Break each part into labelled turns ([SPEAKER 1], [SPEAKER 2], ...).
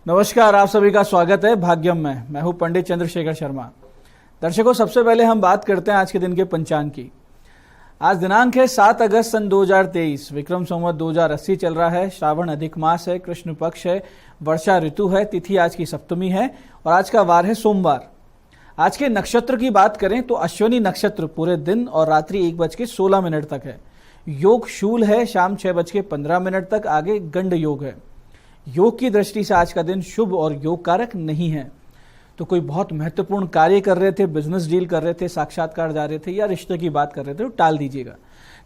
[SPEAKER 1] नमस्कार, आप सभी का स्वागत है भाग्यम में। मैं हूं पंडित चंद्रशेखर शर्मा। दर्शकों, सबसे पहले हम बात करते हैं आज के दिन के पंचांग की। आज दिनांक है 7 अगस्त सन 2023, विक्रम संवत 2080 चल रहा है। श्रावण अधिक मास है, कृष्ण पक्ष है, वर्षा ऋतु है, तिथि आज की सप्तमी है और आज का वार है सोमवार। आज के नक्षत्र की बात करें तो अश्विनी नक्षत्र पूरे दिन और रात्रि 1:16 तक है। योग शूल है, शाम 6:15 तक। आगे गंड योग है। योग की दृष्टि से आज का दिन शुभ और योग कारक नहीं है। तो कोई बहुत महत्वपूर्ण कार्य कर रहे थे, बिजनेस डील कर रहे थे, साक्षात्कार जा रहे थे या रिश्ते की बात कर रहे थे तो टाल दीजिएगा।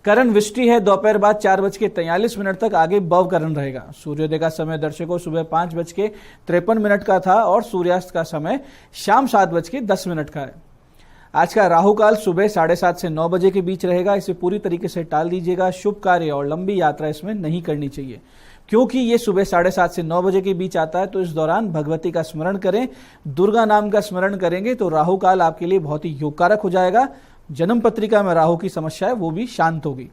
[SPEAKER 1] करण विष्टि है, दोपहर बाद 4:43 तक। आगे भव करण रहेगा। सूर्योदय का समय दर्शकों सुबह 5:53 का था और सूर्यास्त का समय शाम 7:10 का है। आज का राहु काल सुबह 7:30 से 9 बजे के बीच रहेगा। इसे पूरी तरीके से टाल दीजिएगा। शुभ कार्य और लंबी यात्रा इसमें नहीं करनी चाहिए, क्योंकि ये सुबह 7:30 से 9 बजे के बीच आता है। तो इस दौरान भगवती का स्मरण करें, दुर्गा नाम का स्मरण करेंगे तो राहु काल आपके लिए बहुत ही योगकारक हो जाएगा। जन्म पत्रिका में राहु की समस्या है वो भी शांत होगी।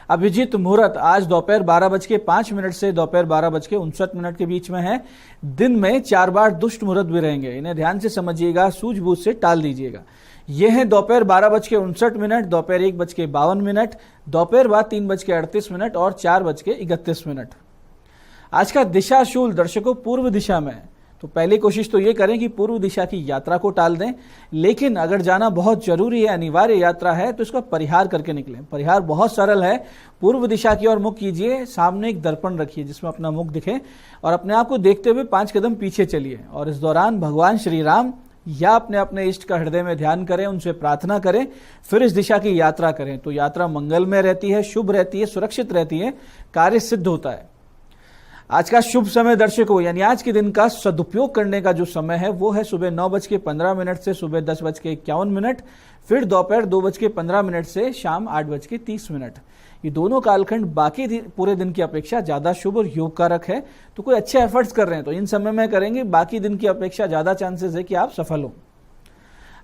[SPEAKER 1] अभिजीत मुहूर्त आज दोपहर 12:05 से दोपहर 12:59 के बीच में है। दिन में 4 बार दुष्ट मुहूर्त भी रहेंगे, इन्हें ध्यान से समझिएगा, सूझबूझ से टाल दीजिएगा। ये है दोपहर 12:59, दोपहर 1:52, दोपहर बाद 3:38 और 4:31। आज का दिशा शूल दर्शकों पूर्व दिशा में है। तो पहली कोशिश तो ये करें कि पूर्व दिशा की यात्रा को टाल दें, लेकिन अगर जाना बहुत जरूरी है, अनिवार्य यात्रा है तो इसका परिहार करके निकलें। परिहार बहुत सरल है। पूर्व दिशा की ओर मुख कीजिए, सामने एक दर्पण रखिए जिसमें अपना मुख दिखे और अपने आप को देखते हुए 5 कदम पीछे चलिए और इस दौरान भगवान श्री राम या अपने इष्ट का हृदय में ध्यान करें, उनसे प्रार्थना करें, फिर इस दिशा की यात्रा करें। तो यात्रा मंगलमय रहती है, शुभ रहती है, सुरक्षित रहती है, कार्य सिद्ध होता है। आज का शुभ समय दर्शकों, यानी आज के दिन का सदुपयोग करने का जो समय है वो है सुबह 9:15 से सुबह 10:51, फिर दोपहर 2:15 से शाम 8:30। ये दोनों कालखंड बाकी पूरे दिन की अपेक्षा ज्यादा शुभ और योगकारक है। तो कोई अच्छे एफर्ट्स कर रहे हैं तो इन समय में करेंगे, बाकी दिन की अपेक्षा ज्यादा चांसेस है कि आप सफल हो।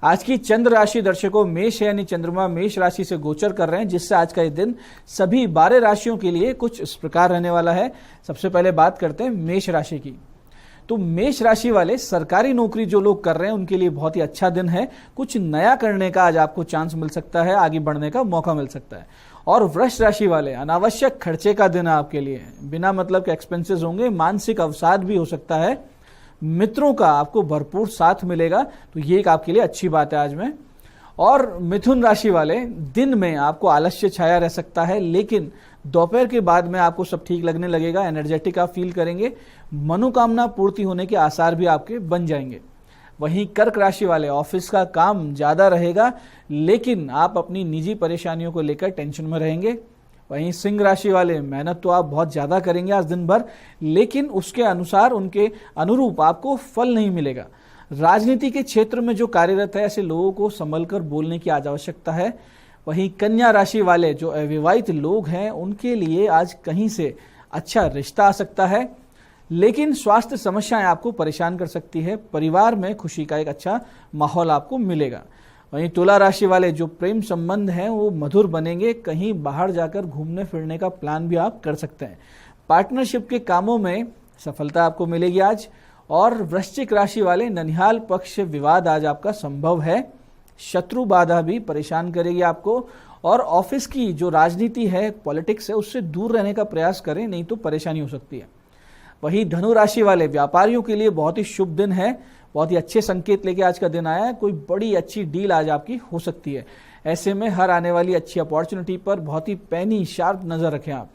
[SPEAKER 1] आज की चंद्र राशि दर्शकों मेष है, यानी चंद्रमा मेष राशि से गोचर कर रहे हैं, जिससे आज का ये दिन सभी 12 राशियों के लिए कुछ इस प्रकार रहने वाला है। सबसे पहले बात करते हैं मेष राशि की। तो मेष राशि वाले सरकारी नौकरी जो लोग कर रहे हैं उनके लिए बहुत ही अच्छा दिन है। कुछ नया करने का आज आपको चांस मिल सकता है, आगे बढ़ने का मौका मिल सकता है। और वृष राशि वाले अनावश्यक खर्चे का दिन है आपके लिए, बिना मतलब के एक्सपेंसेस होंगे, मानसिक अवसाद भी हो सकता है। मित्रों का आपको भरपूर साथ मिलेगा, तो ये एक आपके लिए अच्छी बात है आज में। और मिथुन राशि वाले दिन में आपको आलस्य छाया रह सकता है, लेकिन दोपहर के बाद में आपको सब ठीक लगने लगेगा, एनर्जेटिक आप फील करेंगे, मनोकामना पूर्ति होने के आसार भी आपके बन जाएंगे। वहीं कर्क राशि वाले ऑफिस का काम ज्यादा रहेगा, लेकिन आप अपनी निजी परेशानियों को लेकर टेंशन में रहेंगे। वहीं सिंह राशि वाले मेहनत तो आप बहुत ज्यादा करेंगे आज दिन भर, लेकिन उसके अनुसार उनके अनुरूप आपको फल नहीं मिलेगा। राजनीति के क्षेत्र में जो कार्यरत है ऐसे लोगों को संभल कर बोलने की आज आवश्यकता है। वहीं कन्या राशि वाले जो अविवाहित लोग हैं उनके लिए आज कहीं से अच्छा रिश्ता आ सकता है, लेकिन स्वास्थ्य समस्याएं आपको परेशान कर सकती है। परिवार में खुशी का एक अच्छा माहौल आपको मिलेगा। वहीं तुला राशि वाले जो प्रेम संबंध हैं वो मधुर बनेंगे, कहीं बाहर जाकर घूमने फिरने का प्लान भी आप कर सकते हैं। पार्टनरशिप के कामों में सफलता आपको मिलेगी आज। और वृश्चिक राशि वाले ननिहाल पक्ष विवाद आज आपका संभव है। शत्रु बाधा भी परेशान करेगी आपको। और ऑफिस की जो राजनीति है, पॉलिटिक्स है, उससे दूर रहने का प्रयास करें, नहीं तो परेशानी हो सकती है। वही धनु राशि वाले व्यापारियों के लिए बहुत ही शुभ दिन है, बहुत ही अच्छे संकेत लेके आज का दिन आया है। कोई बड़ी अच्छी डील आज आपकी हो सकती है। ऐसे में हर आने वाली अच्छी अपॉर्चुनिटी पर बहुत ही पैनी शार्प नजर रखें आप।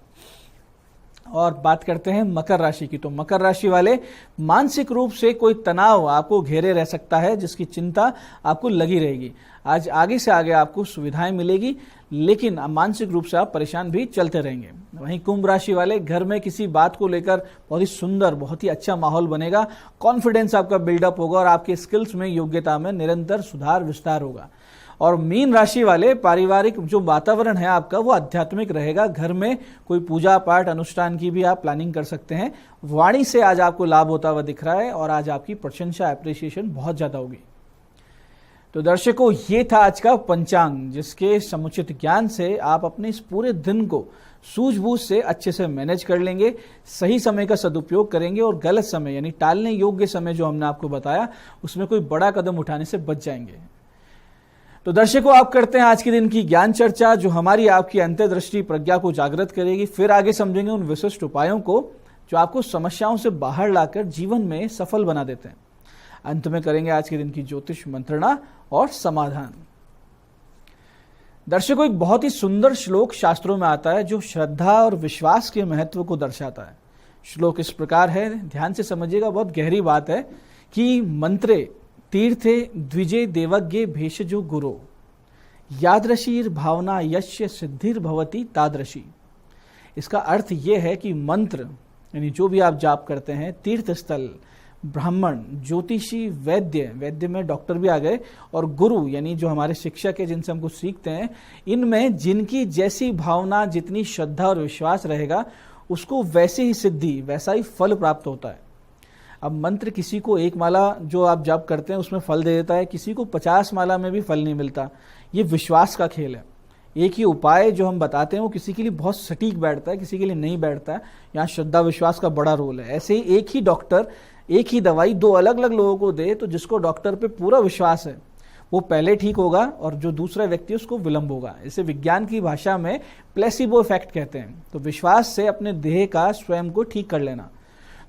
[SPEAKER 1] और बात करते हैं मकर राशि की। तो मकर राशि वाले मानसिक रूप से कोई तनाव आपको घेरे रह सकता है, जिसकी चिंता आपको लगी रहेगी। आज आगे से आगे आपको सुविधाएं मिलेगी, लेकिन मानसिक रूप से आप परेशान भी चलते रहेंगे। वहीं कुंभ राशि वाले घर में किसी बात को लेकर बहुत ही सुंदर, बहुत ही अच्छा माहौल बनेगा। कॉन्फिडेंस आपका बिल्डअप होगा और आपके स्किल्स में, योग्यता में निरंतर सुधार विस्तार होगा। और मीन राशि वाले पारिवारिक जो वातावरण है आपका वो आध्यात्मिक रहेगा। घर में कोई पूजा पाठ अनुष्ठान की भी आप प्लानिंग कर सकते हैं। वाणी से आज आपको लाभ होता हुआ दिख रहा है और आज आपकी प्रशंसा, एप्रिसिएशन बहुत ज्यादा होगी। तो दर्शकों, ये था आज का पंचांग, जिसके समुचित ज्ञान से आप अपने इस पूरे दिन को सूझबूझ से अच्छे से मैनेज कर लेंगे, सही समय का सदुपयोग करेंगे और गलत समय यानी टालने योग्य समय जो हमने आपको बताया उसमें कोई बड़ा कदम उठाने से बच जाएंगे। तो दर्शकों, आप करते हैं आज के दिन की ज्ञान चर्चा जो हमारी आपकी अंतर्दृष्टि प्रज्ञा को जागृत करेगी। फिर आगे समझेंगे उन विशिष्ट उपायों को जो आपको समस्याओं से बाहर लाकर जीवन में सफल बना देते हैं। अंत में करेंगे आज के दिन की ज्योतिष मंत्रणा और समाधान। दर्शकों, एक बहुत ही सुंदर श्लोक शास्त्रों में आता है जो श्रद्धा और विश्वास के महत्व को दर्शाता है। श्लोक इस प्रकार है, ध्यान से समझिएगा, बहुत गहरी बात है कि मंत्रे तीर्थे द्विजे देवज्ञ भेषजो गुरो यादृशीर भावना यश्य सिद्धिर भवती तादृशी। इसका अर्थ यह है कि मंत्र यानी जो भी आप जाप करते हैं, तीर्थ स्थल, ब्राह्मण, ज्योतिषी, वैद्य में डॉक्टर भी आ गए, और गुरु यानी जो हमारे शिक्षक है जिनसे हम कुछ सीखते हैं, इनमें जिनकी जैसी भावना, जितनी श्रद्धा और विश्वास रहेगा उसको वैसे ही सिद्धि, वैसा ही फल प्राप्त होता है। अब मंत्र किसी को एक माला जो आप जाप करते हैं उसमें फल दे देता है, किसी को 50 माला में भी फल नहीं मिलता। ये विश्वास का खेल है। एक ही उपाय जो हम बताते हैं वो किसी के लिए बहुत सटीक बैठता है, किसी के लिए नहीं बैठता है। यहाँ श्रद्धा विश्वास का बड़ा रोल है। ऐसे ही एक ही डॉक्टर एक ही दवाई दो अलग अलग लोगों को दे तो जिसको डॉक्टर पे पूरा विश्वास है वो पहले ठीक होगा और जो दूसरा व्यक्ति उसको विलंब होगा। इसे विज्ञान की भाषा में प्लेसिबो इफेक्ट कहते हैं। तो विश्वास से अपने देह का स्वयं को ठीक कर लेना।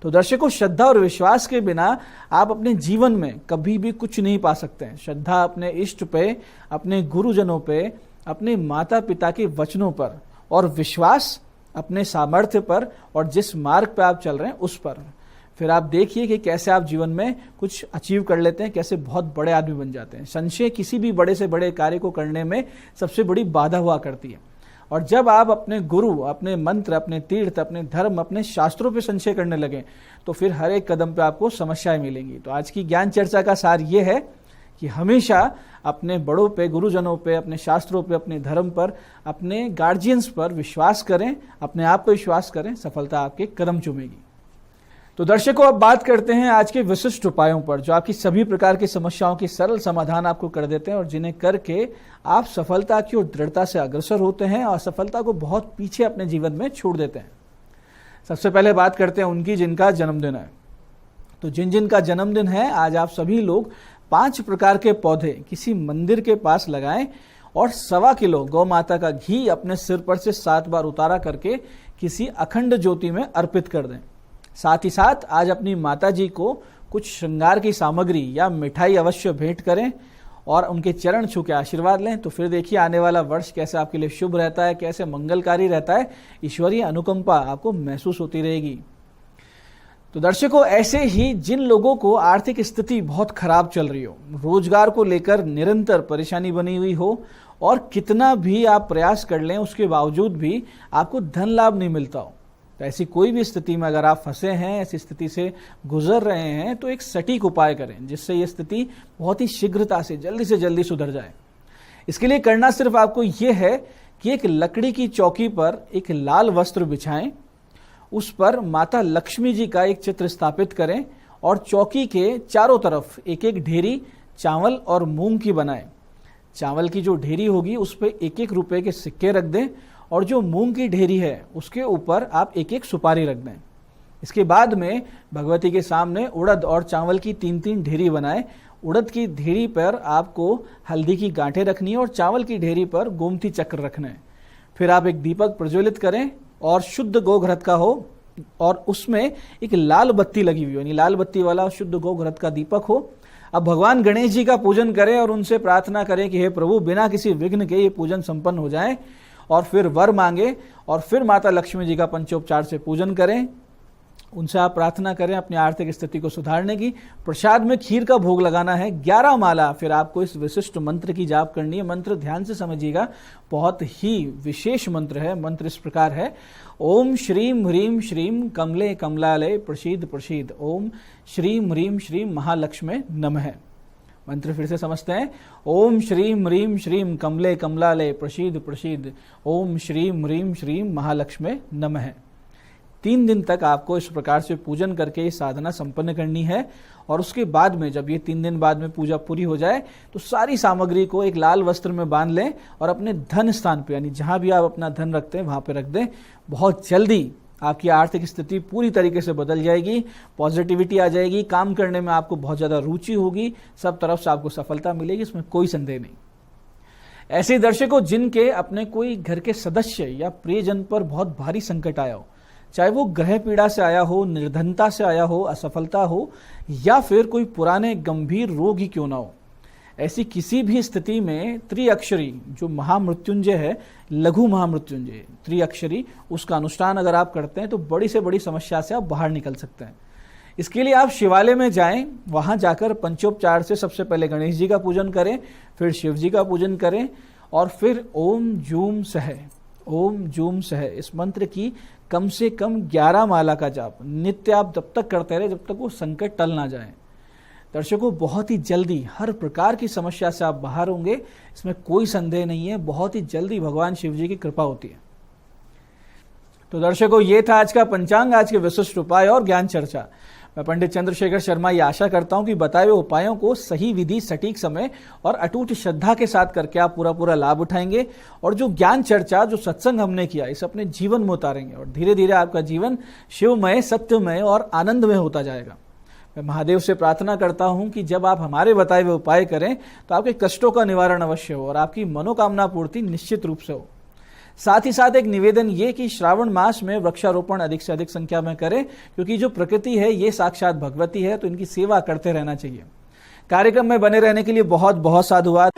[SPEAKER 1] तो दर्शकों, श्रद्धा और विश्वास के बिना आप अपने जीवन में कभी भी कुछ नहीं पा सकते हैं। श्रद्धा अपने इष्ट पे, अपने गुरुजनों पे, अपने माता पिता के वचनों पर, और विश्वास अपने सामर्थ्य पर और जिस मार्ग पे आप चल रहे हैं उस पर। फिर आप देखिए कि कैसे आप जीवन में कुछ अचीव कर लेते हैं, कैसे बहुत बड़े आदमी बन जाते हैं। संशय किसी भी बड़े से बड़े कार्य को करने में सबसे बड़ी बाधा हुआ करती है। और जब आप अपने गुरु, अपने मंत्र, अपने तीर्थ, अपने धर्म, अपने शास्त्रों पे संशय करने लगे तो फिर हर एक कदम पे आपको समस्याएं मिलेंगी। तो आज की ज्ञान चर्चा का सार ये है कि हमेशा अपने बड़ों पे, गुरुजनों पे, अपने शास्त्रों पे, अपने धर्म पर, अपने गार्जियंस पर विश्वास करें, अपने आप पर विश्वास करें, सफलता आपके कदम चूमेगी। तो दर्शकों, अब बात करते हैं आज के विशिष्ट उपायों पर जो आपकी सभी प्रकार की समस्याओं की सरल समाधान आपको कर देते हैं और जिन्हें करके आप सफलता की ओर दृढ़ता से अग्रसर होते हैं और सफलता को बहुत पीछे अपने जीवन में छोड़ देते हैं। सबसे पहले बात करते हैं उनकी जिनका जन्मदिन है। तो जिन जिनका जन्मदिन है, आज आप सभी लोग 5 प्रकार के पौधे किसी मंदिर के पास लगाएं और 1.25 किलो गौ माता का घी अपने सिर पर से 7 बार उतारा करके किसी अखंड ज्योति में अर्पित कर दें। साथ ही साथ आज अपनी माता जी को कुछ श्रृंगार की सामग्री या मिठाई अवश्य भेंट करें और उनके चरण छू के आशीर्वाद लें। तो फिर देखिए आने वाला वर्ष कैसे आपके लिए शुभ रहता है, कैसे मंगलकारी रहता है। ईश्वरीय अनुकंपा आपको महसूस होती रहेगी। तो दर्शकों, ऐसे ही जिन लोगों को आर्थिक स्थिति बहुत खराब चल रही हो, रोजगार को लेकर निरंतर परेशानी बनी हुई हो और कितना भी आप प्रयास कर लें उसके बावजूद भी आपको धन लाभ नहीं मिलता हो, तो ऐसी कोई भी स्थिति में अगर आप फंसे हैं, ऐसी स्थिति से गुजर रहे हैं, तो एक सटीक उपाय करें जिससे ये स्थिति बहुत ही शीघ्रता से जल्दी सुधर जाए। इसके लिए करना सिर्फ आपको ये है कि एक लकड़ी की चौकी पर एक लाल वस्त्र बिछाएं, उस पर माता लक्ष्मी जी का एक चित्र स्थापित करें और चौकी के चारों तरफ एक एक ढेरी चावल और मूंग की बनाएं। चावल की जो ढेरी होगी उस पर 1-1 रुपए के सिक्के रख दें और जो मूंग की ढेरी है उसके ऊपर आप 1-1 सुपारी रख दें। इसके बाद में भगवती के सामने उड़द और चावल की 3-3 ढेरी बनाएं। उड़द की ढेरी पर आपको हल्दी की गांठें रखनी है और चावल की ढेरी पर गोमती चक्र रखना है। फिर आप एक दीपक प्रज्वलित करें और शुद्ध गोघृत का हो और उसमें एक लाल बत्ती लगी हुई हो, यानी लाल बत्ती वाला शुद्ध गोघृत का दीपक हो। अब भगवान गणेश जी का पूजन करें और उनसे प्रार्थना करें कि हे प्रभु, बिना किसी विघ्न के ये पूजन संपन्न हो जाए, और फिर वर मांगे और फिर माता लक्ष्मी जी का पंचोपचार से पूजन करें। उनसे आप प्रार्थना करें अपनी आर्थिक स्थिति को सुधारने की। प्रसाद में खीर का भोग लगाना है, 11 माला फिर आपको इस विशिष्ट मंत्र की जाप करनी है। मंत्र ध्यान से समझिएगा, बहुत ही विशेष मंत्र है। मंत्र इस प्रकार है, ओम श्रीम ह्रीम श्रीम कमले कमलालय प्रसीद प्रसीद, ओम श्रीम ह्रीम श्रीम महालक्ष्मी नमः। मंत्र फिर से समझते हैं, ओम श्रीम ह्रीम श्रीम कमले कमलालय प्रसीद प्रसीद, ओम श्रीम ह्रीम श्रीम महालक्ष्मी नमः। 3 दिन तक आपको इस प्रकार से पूजन करके ये साधना संपन्न करनी है। और उसके बाद में जब ये 3 दिन बाद में पूजा पूरी हो जाए तो सारी सामग्री को एक लाल वस्त्र में बांध लें और अपने धन स्थान पे, यानी जहां भी आप अपना धन रखते हैं वहां पे रख दें। बहुत जल्दी आपकी आर्थिक स्थिति पूरी तरीके से बदल जाएगी, पॉजिटिविटी आ जाएगी, काम करने में आपको बहुत ज्यादा रुचि होगी, सब तरफ से आपको सफलता मिलेगी, इसमें कोई संदेह नहीं। ऐसे दर्शकों जिनके अपने कोई घर के सदस्य या प्रियजन पर बहुत भारी संकट आया हो, चाहे वो ग्रह पीड़ा से आया हो, निर्धनता से आया हो, असफलता हो, या फिर कोई पुराने गंभीर रोग ही क्यों ना हो, ऐसी किसी भी स्थिति में त्रिअक्षरी जो महामृत्युंजय है, लघु महामृत्युंजय त्रिअक्षरी, उसका अनुष्ठान अगर आप करते हैं तो बड़ी से बड़ी समस्या से आप बाहर निकल सकते हैं। इसके लिए आप शिवालय में जाएं, वहां जाकर पंचोपचार से सबसे पहले गणेश जी का पूजन करें, फिर शिव जी का पूजन करें और फिर ओम जूम सह इस मंत्र की कम से कम 11 माला का जाप नित्य आप जब तक करते रहे जब तक वो संकट टल ना जाए। दर्शकों बहुत ही जल्दी हर प्रकार की समस्या से आप बाहर होंगे, इसमें कोई संदेह नहीं है। बहुत ही जल्दी भगवान शिव जी की कृपा होती है। तो दर्शकों ये था आज का पंचांग, आज के विशिष्ट उपाय और ज्ञान चर्चा। मैं पंडित चंद्रशेखर शर्मा ये आशा करता हूं कि बताए हुए उपायों को सही विधि, सटीक समय और अटूट श्रद्धा के साथ करके आप पूरा लाभ उठाएंगे और जो ज्ञान चर्चा, जो सत्संग हमने किया, इसे अपने जीवन में उतारेंगे और धीरे धीरे आपका जीवन शिवमय, सत्यमय और आनंदमय होता जाएगा। मैं महादेव से प्रार्थना करता हूं कि जब आप हमारे बताए हुए उपाय करें तो आपके कष्टों का निवारण अवश्य हो और आपकी मनोकामना पूर्ति निश्चित रूप से हो। साथ ही साथ एक निवेदन ये कि श्रावण मास में वृक्षारोपण अधिक से अधिक संख्या में करें, क्योंकि जो प्रकृति है ये साक्षात भगवती है, तो इनकी सेवा करते रहना चाहिए। कार्यक्रम में बने रहने के लिए बहुत बहुत साधुवाद।